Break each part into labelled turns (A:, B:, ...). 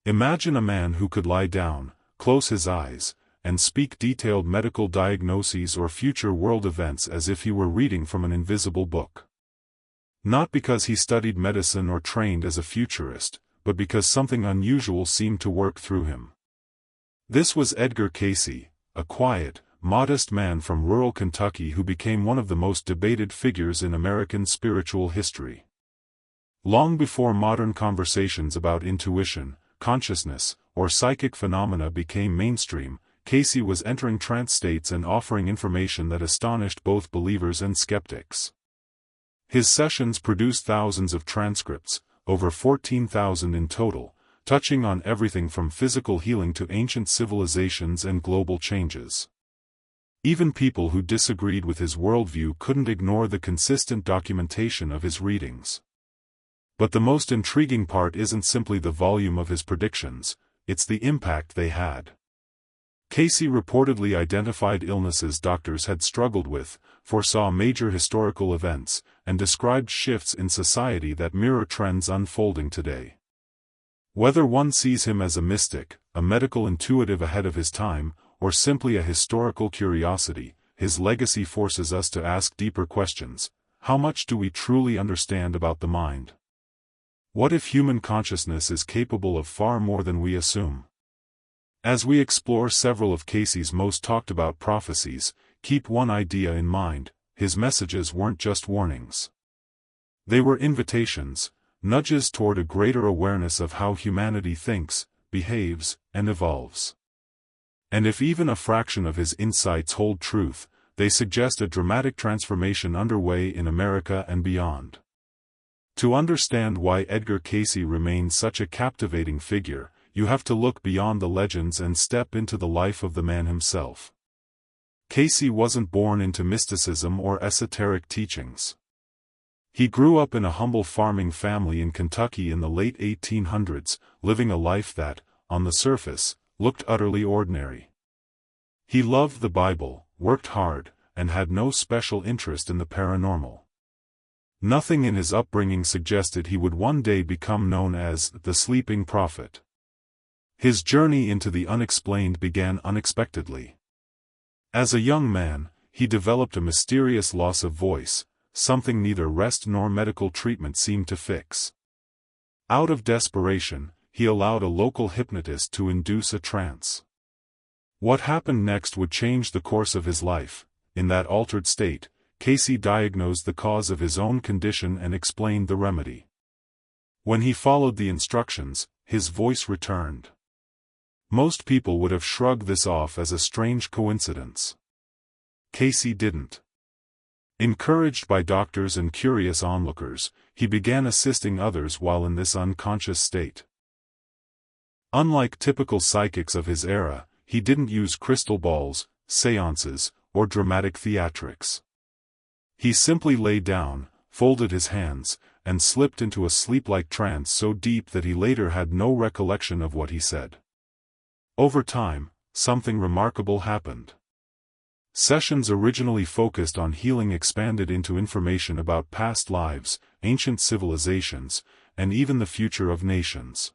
A: Imagine a man who could lie down, close his eyes, and speak detailed medical diagnoses or future world events as if he were reading from an invisible book. Not because he studied medicine or trained as a futurist, but because something unusual seemed to work through him. This was Edgar Cayce, a quiet, modest man from rural Kentucky who became one of the most debated figures in American spiritual history. Long before modern conversations about intuition, consciousness, or psychic phenomena became mainstream, Cayce was entering trance states and offering information that astonished both believers and skeptics. His sessions produced thousands of transcripts, over 14,000 in total, touching on everything from physical healing to ancient civilizations and global changes. Even people who disagreed with his worldview couldn't ignore the consistent documentation of his readings. But the most intriguing part isn't simply the volume of his predictions, it's the impact they had. Cayce reportedly identified illnesses doctors had struggled with, foresaw major historical events, and described shifts in society that mirror trends unfolding today. Whether one sees him as a mystic, a medical intuitive ahead of his time, or simply a historical curiosity, his legacy forces us to ask deeper questions. How much do we truly understand about the mind? What if human consciousness is capable of far more than we assume? As we explore several of Cayce's most talked about prophecies, keep one idea in mind: his messages weren't just warnings. They were invitations, nudges toward a greater awareness of how humanity thinks, behaves, and evolves. And if even a fraction of his insights hold truth, they suggest a dramatic transformation underway in America and beyond. To understand why Edgar Cayce remains such a captivating figure, you have to look beyond the legends and step into the life of the man himself. Cayce wasn't born into mysticism or esoteric teachings. He grew up in a humble farming family in Kentucky in the late 1800s, living a life that, on the surface, looked utterly ordinary. He loved the Bible, worked hard, and had no special interest in the paranormal. Nothing in his upbringing suggested he would one day become known as the sleeping prophet. His journey into the unexplained began unexpectedly. As a young man, he developed a mysterious loss of voice, something neither rest nor medical treatment seemed to fix. Out of desperation, he allowed a local hypnotist to induce a trance. What happened next would change the course of his life. In that altered state, Cayce diagnosed the cause of his own condition and explained the remedy. When he followed the instructions, his voice returned. Most people would have shrugged this off as a strange coincidence. Cayce didn't. Encouraged by doctors and curious onlookers, he began assisting others while in this unconscious state. Unlike typical psychics of his era, he didn't use crystal balls, seances, or dramatic theatrics. He simply lay down, folded his hands, and slipped into a sleep-like trance so deep that he later had no recollection of what he said. Over time, something remarkable happened. Sessions originally focused on healing expanded into information about past lives, ancient civilizations, and even the future of nations.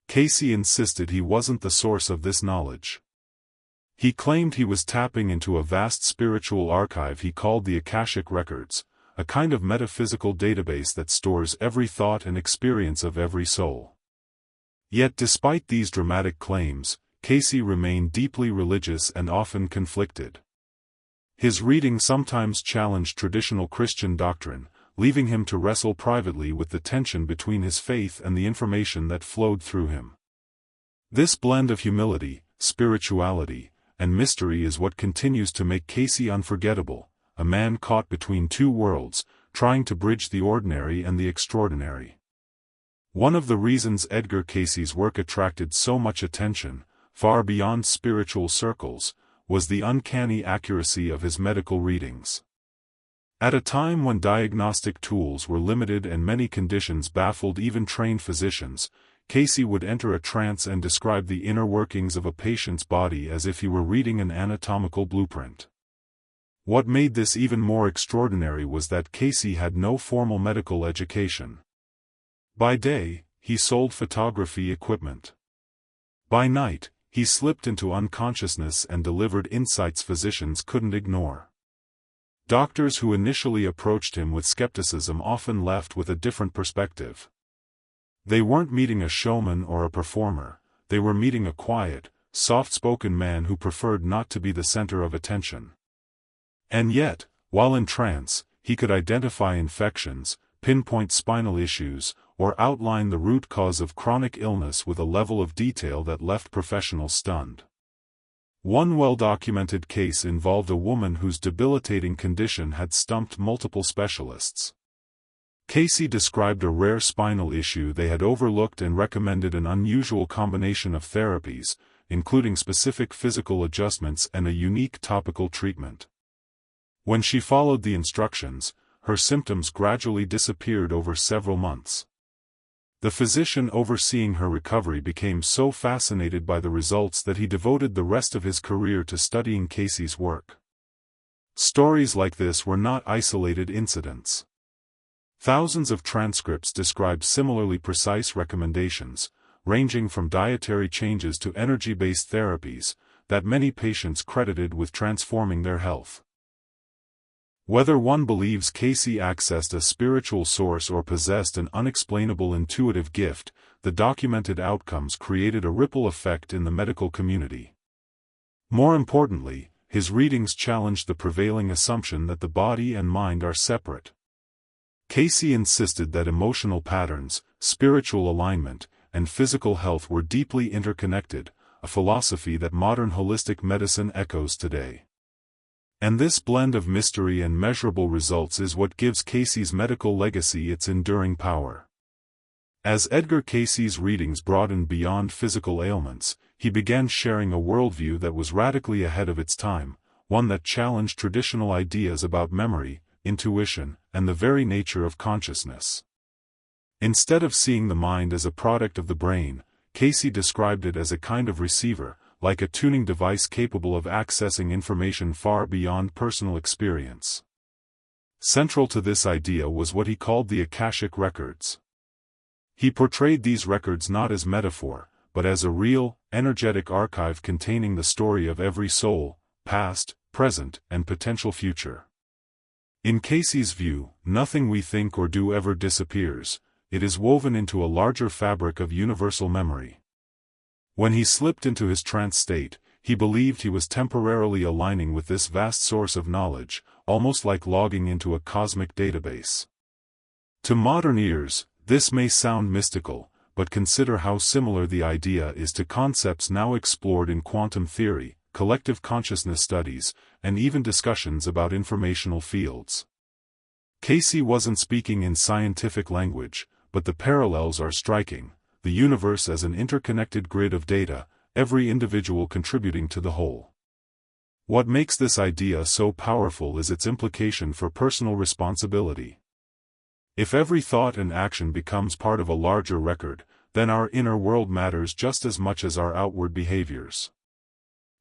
A: Cayce insisted he wasn't the source of this knowledge. He claimed he was tapping into a vast spiritual archive he called the Akashic Records, a kind of metaphysical database that stores every thought and experience of every soul. Yet despite these dramatic claims, Cayce remained deeply religious and often conflicted. His reading sometimes challenged traditional Christian doctrine, leaving him to wrestle privately with the tension between his faith and the information that flowed through him. This blend of humility, spirituality, and mystery is what continues to make Cayce unforgettable, a man caught between two worlds, trying to bridge the ordinary and the extraordinary. One of the reasons Edgar Cayce's work attracted so much attention, far beyond spiritual circles, was the uncanny accuracy of his medical readings. At a time when diagnostic tools were limited and many conditions baffled even trained physicians, Cayce would enter a trance and describe the inner workings of a patient's body as if he were reading an anatomical blueprint. What made this even more extraordinary was that Cayce had no formal medical education. By day, he sold photography equipment. By night, he slipped into unconsciousness and delivered insights physicians couldn't ignore. Doctors who initially approached him with skepticism often left with a different perspective. They weren't meeting a showman or a performer, they were meeting a quiet, soft-spoken man who preferred not to be the center of attention. And yet, while in trance, he could identify infections, pinpoint spinal issues, or outline the root cause of chronic illness with a level of detail that left professionals stunned. One well-documented case involved a woman whose debilitating condition had stumped multiple specialists. Cayce described a rare spinal issue they had overlooked and recommended an unusual combination of therapies, including specific physical adjustments and a unique topical treatment. When she followed the instructions, her symptoms gradually disappeared over several months. The physician overseeing her recovery became so fascinated by the results that he devoted the rest of his career to studying Cayce's work. Stories like this were not isolated incidents. Thousands of transcripts describe similarly precise recommendations, ranging from dietary changes to energy-based therapies, that many patients credited with transforming their health. Whether one believes Cayce accessed a spiritual source or possessed an unexplainable intuitive gift, the documented outcomes created a ripple effect in the medical community. More importantly, his readings challenged the prevailing assumption that the body and mind are separate. Cayce insisted that emotional patterns, spiritual alignment, and physical health were deeply interconnected, a philosophy that modern holistic medicine echoes today. And this blend of mystery and measurable results is what gives Cayce's medical legacy its enduring power. As Edgar Cayce's readings broadened beyond physical ailments, he began sharing a worldview that was radically ahead of its time, one that challenged traditional ideas about memory, intuition, and the very nature of consciousness. Instead of seeing the mind as a product of the brain, Cayce described it as a kind of receiver, like a tuning device capable of accessing information far beyond personal experience. Central to this idea was what he called the Akashic records. He portrayed these records not as metaphor, but as a real, energetic archive containing the story of every soul, past, present, and potential future. In Cayce's view, nothing we think or do ever disappears, it is woven into a larger fabric of universal memory. When he slipped into his trance state, he believed he was temporarily aligning with this vast source of knowledge, almost like logging into a cosmic database. To modern ears, this may sound mystical, but consider how similar the idea is to concepts now explored in quantum theory, collective consciousness studies, and even discussions about informational fields. Cayce wasn't speaking in scientific language, but the parallels are striking. The universe as an interconnected grid of data, every individual contributing to the whole. What makes this idea so powerful is its implication for personal responsibility. If every thought and action becomes part of a larger record, then our inner world matters just as much as our outward behaviors.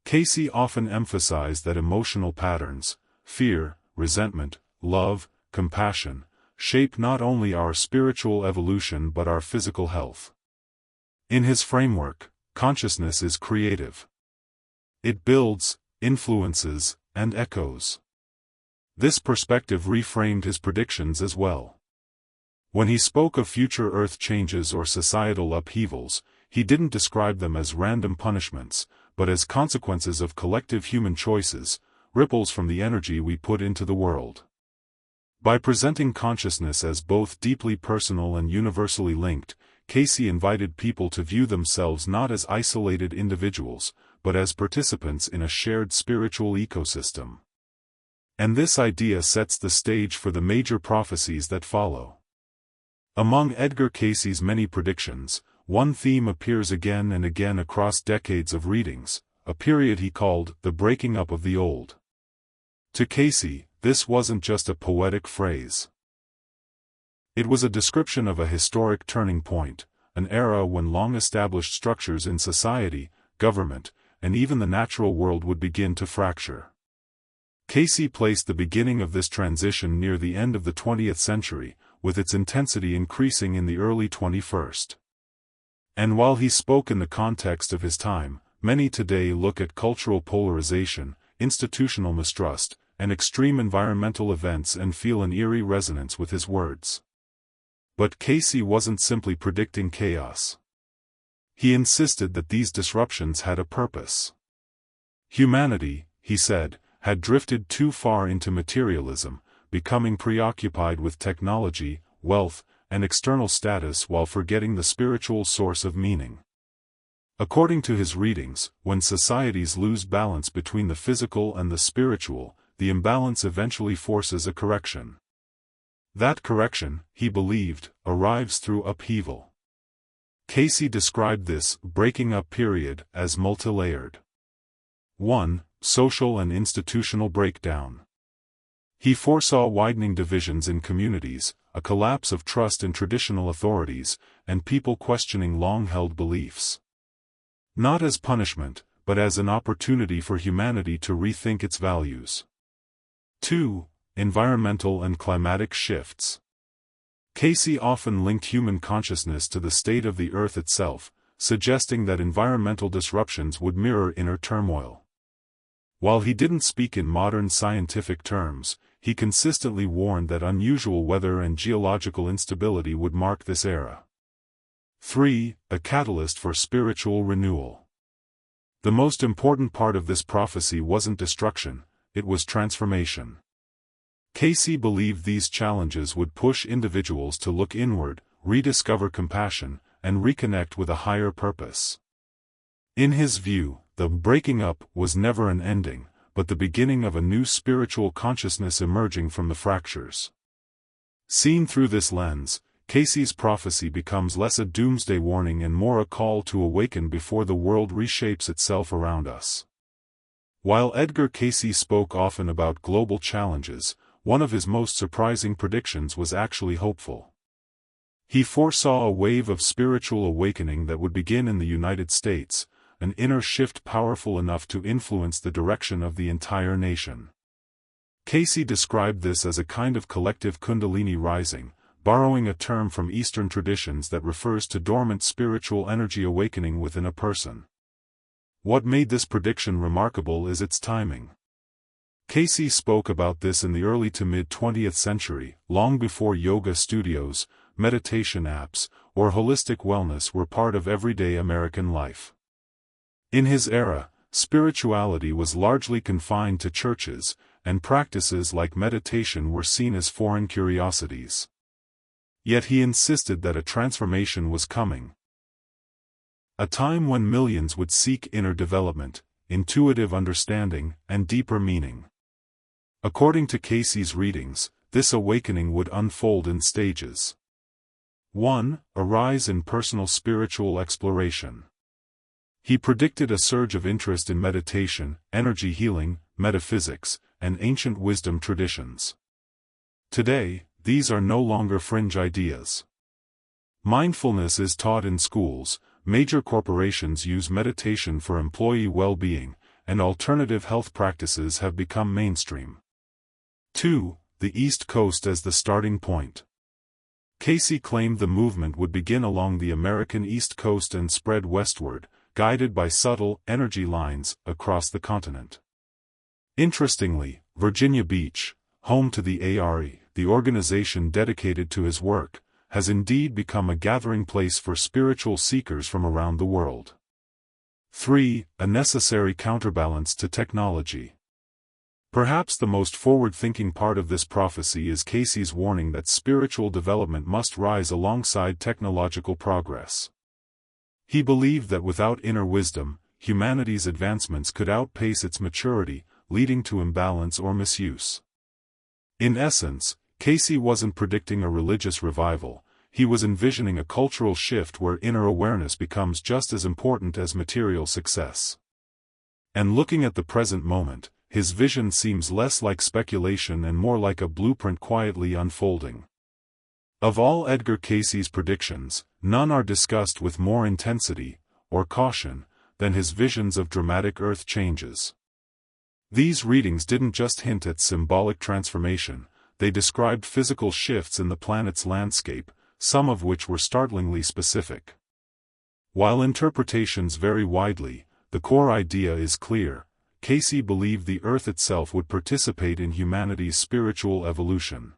A: Cayce often emphasized that emotional patterns, fear, resentment, love, compassion, shape not only our spiritual evolution but our physical health. In his framework, consciousness is creative. It builds, influences, and echoes. This perspective reframed his predictions as well. When he spoke of future Earth changes or societal upheavals, he didn't describe them as random punishments, but as consequences of collective human choices, ripples from the energy we put into the world. By presenting consciousness as both deeply personal and universally linked, Cayce invited people to view themselves not as isolated individuals, but as participants in a shared spiritual ecosystem. And this idea sets the stage for the major prophecies that follow. Among Edgar Cayce's many predictions, one theme appears again and again across decades of readings, a period he called the breaking up of the old. To Cayce, this wasn't just a poetic phrase. It was a description of a historic turning point, an era when long-established structures in society, government, and even the natural world would begin to fracture. Cayce placed the beginning of this transition near the end of the 20th century, with its intensity increasing in the early 21st. And while he spoke in the context of his time, many today look at cultural polarization, institutional mistrust, and extreme environmental events and feel an eerie resonance with his words. But Cayce wasn't simply predicting chaos. He insisted that these disruptions had a purpose. Humanity, he said, had drifted too far into materialism, becoming preoccupied with technology, wealth, and external status while forgetting the spiritual source of meaning. According to his readings, when societies lose balance between the physical and the spiritual, the imbalance eventually forces a correction. That correction, he believed, arrives through upheaval. Cayce described this breaking up period as multilayered. 1. Social and institutional breakdown. He foresaw widening divisions in communities, a collapse of trust in traditional authorities, and people questioning long-held beliefs. Not as punishment, but as an opportunity for humanity to rethink its values. 2. Environmental and climatic shifts. Cayce often linked human consciousness to the state of the Earth itself, suggesting that environmental disruptions would mirror inner turmoil. While he didn't speak in modern scientific terms, he consistently warned that unusual weather and geological instability would mark this era. 3. A catalyst for spiritual renewal. The most important part of this prophecy wasn't destruction, it was transformation. Cayce believed these challenges would push individuals to look inward, rediscover compassion, and reconnect with a higher purpose. In his view, the breaking up was never an ending, but the beginning of a new spiritual consciousness emerging from the fractures. Seen through this lens, Cayce's prophecy becomes less a doomsday warning and more a call to awaken before the world reshapes itself around us. While Edgar Cayce spoke often about global challenges, one of his most surprising predictions was actually hopeful. He foresaw a wave of spiritual awakening that would begin in the United States, an inner shift powerful enough to influence the direction of the entire nation. Cayce described this as a kind of collective kundalini rising, borrowing a term from Eastern traditions that refers to dormant spiritual energy awakening within a person. What made this prediction remarkable is its timing. Cayce spoke about this in the early to mid-20th century, long before yoga studios, meditation apps, or holistic wellness were part of everyday American life. In his era, spirituality was largely confined to churches, and practices like meditation were seen as foreign curiosities. Yet he insisted that a transformation was coming. A time when millions would seek inner development, intuitive understanding, and deeper meaning. According to Cayce's readings, this awakening would unfold in stages. 1. A rise in personal spiritual exploration. He predicted a surge of interest in meditation, energy healing, metaphysics, and ancient wisdom traditions. Today, these are no longer fringe ideas. Mindfulness is taught in schools, major corporations use meditation for employee well-being, and alternative health practices have become mainstream. 2. The East Coast as the starting point. Cayce claimed the movement would begin along the American East Coast and spread westward, guided by subtle energy lines across the continent. Interestingly, Virginia Beach, home to the ARE, the organization dedicated to his work, has indeed become a gathering place for spiritual seekers from around the world. 3. A necessary counterbalance to technology. Perhaps the most forward-thinking part of this prophecy is Cayce's warning that spiritual development must rise alongside technological progress. He believed that without inner wisdom, humanity's advancements could outpace its maturity, leading to imbalance or misuse. In essence, Cayce wasn't predicting a religious revival, he was envisioning a cultural shift where inner awareness becomes just as important as material success. And looking at the present moment, his vision seems less like speculation and more like a blueprint quietly unfolding. Of all Edgar Cayce's predictions, none are discussed with more intensity, or caution, than his visions of dramatic earth changes. These readings didn't just hint at symbolic transformation, they described physical shifts in the planet's landscape, some of which were startlingly specific. While interpretations vary widely, the core idea is clear. Cayce believed the Earth itself would participate in humanity's spiritual evolution.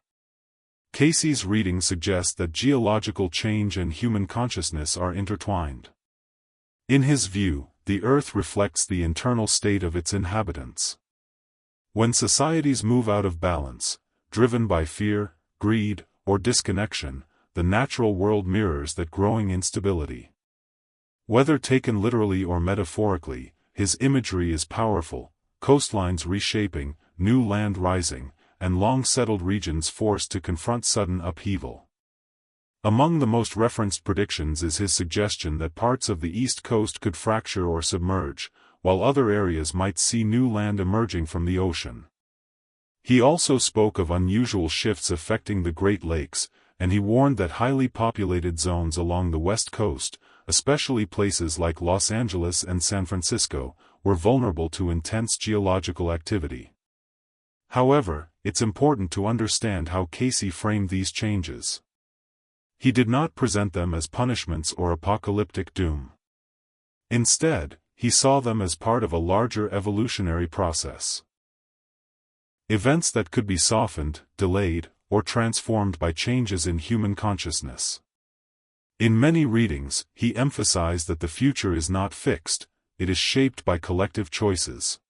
A: Cayce's reading suggests that geological change and human consciousness are intertwined. In his view, the Earth reflects the internal state of its inhabitants. When societies move out of balance, driven by fear, greed, or disconnection, the natural world mirrors that growing instability. Whether taken literally or metaphorically, his imagery is powerful: coastlines reshaping, new land rising, and long-settled regions forced to confront sudden upheaval. Among the most referenced predictions is his suggestion that parts of the East Coast could fracture or submerge, while other areas might see new land emerging from the ocean. He also spoke of unusual shifts affecting the Great Lakes, and he warned that highly populated zones along the West Coast, especially places like Los Angeles and San Francisco, were vulnerable to intense geological activity. However, it's important to understand how Cayce framed these changes. He did not present them as punishments or apocalyptic doom. Instead, he saw them as part of a larger evolutionary process. Events that could be softened, delayed, or transformed by changes in human consciousness. In many readings, he emphasized that the future is not fixed, it is shaped by collective choices.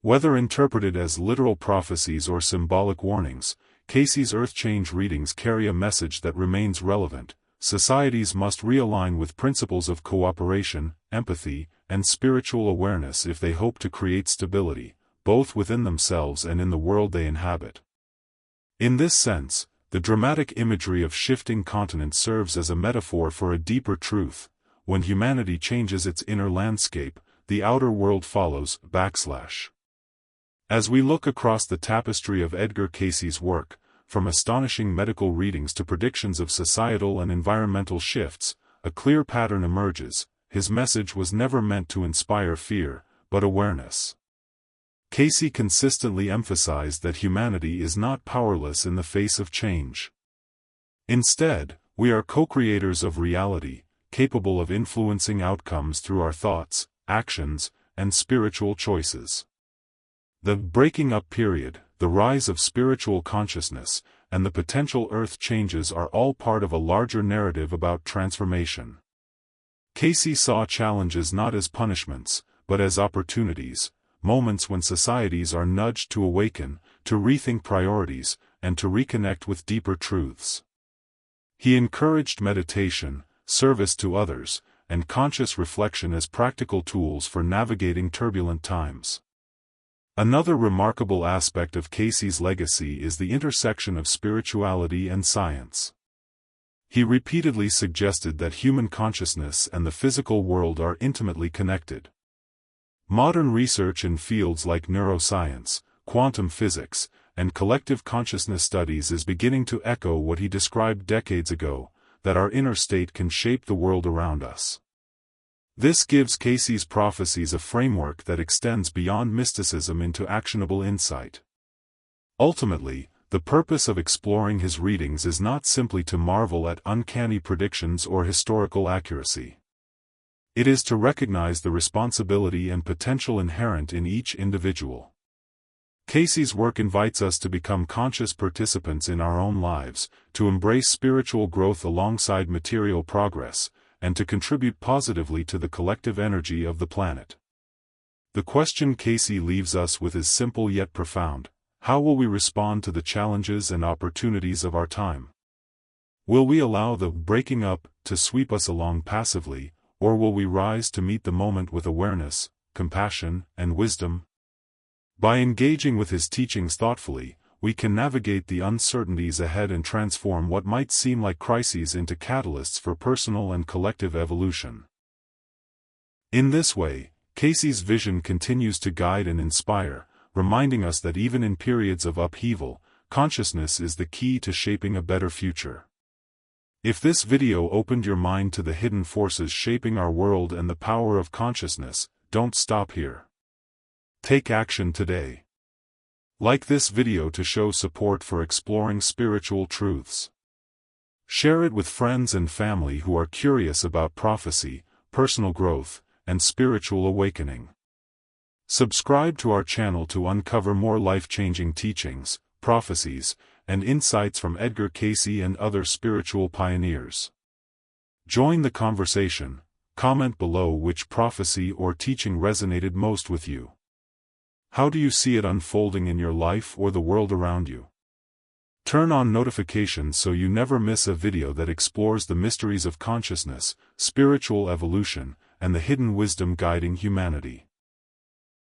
A: Whether interpreted as literal prophecies or symbolic warnings, Cayce's Earth Change readings carry a message that remains relevant. Societies must realign with principles of cooperation, empathy, and spiritual awareness if they hope to create stability, both within themselves and in the world they inhabit. In this sense, the dramatic imagery of shifting continents serves as a metaphor for a deeper truth: when humanity changes its inner landscape, the outer world follows. As we look across the tapestry of Edgar Cayce's work, from astonishing medical readings to predictions of societal and environmental shifts, a clear pattern emerges: his message was never meant to inspire fear, but awareness. Cayce consistently emphasized that humanity is not powerless in the face of change. Instead, we are co-creators of reality, capable of influencing outcomes through our thoughts, actions, and spiritual choices. The breaking up period, the rise of spiritual consciousness, and the potential Earth changes are all part of a larger narrative about transformation. Cayce saw challenges not as punishments, but as opportunities, moments when societies are nudged to awaken, to rethink priorities, and to reconnect with deeper truths. He encouraged meditation, service to others, and conscious reflection as practical tools for navigating turbulent times. Another remarkable aspect of Cayce's legacy is the intersection of spirituality and science. He repeatedly suggested that human consciousness and the physical world are intimately connected. Modern research in fields like neuroscience, quantum physics, and collective consciousness studies is beginning to echo what he described decades ago: that our inner state can shape the world around us. This gives Cayce's prophecies a framework that extends beyond mysticism into actionable insight. Ultimately, the purpose of exploring his readings is not simply to marvel at uncanny predictions or historical accuracy. It is to recognize the responsibility and potential inherent in each individual. Cayce's work invites us to become conscious participants in our own lives, to embrace spiritual growth alongside material progress, and to contribute positively to the collective energy of the planet. The question Cayce leaves us with is simple yet profound: how will we respond to the challenges and opportunities of our time? Will we allow the breaking up to sweep us along passively, or will we rise to meet the moment with awareness, compassion, and wisdom? By engaging with his teachings thoughtfully, we can navigate the uncertainties ahead and transform what might seem like crises into catalysts for personal and collective evolution. In this way, Cayce's vision continues to guide and inspire, reminding us that even in periods of upheaval, consciousness is the key to shaping a better future. If this video opened your mind to the hidden forces shaping our world and the power of consciousness, don't stop here. Take action today. Like this video to show support for exploring spiritual truths. Share it with friends and family who are curious about prophecy, personal growth, and spiritual awakening. Subscribe to our channel to uncover more life-changing teachings, prophecies, and insights from Edgar Cayce and other spiritual pioneers. Join the conversation. Comment below which prophecy or teaching resonated most with you. How do you see it unfolding in your life or the world around you? Turn on notifications so you never miss a video that explores the mysteries of consciousness, spiritual evolution, and the hidden wisdom guiding humanity.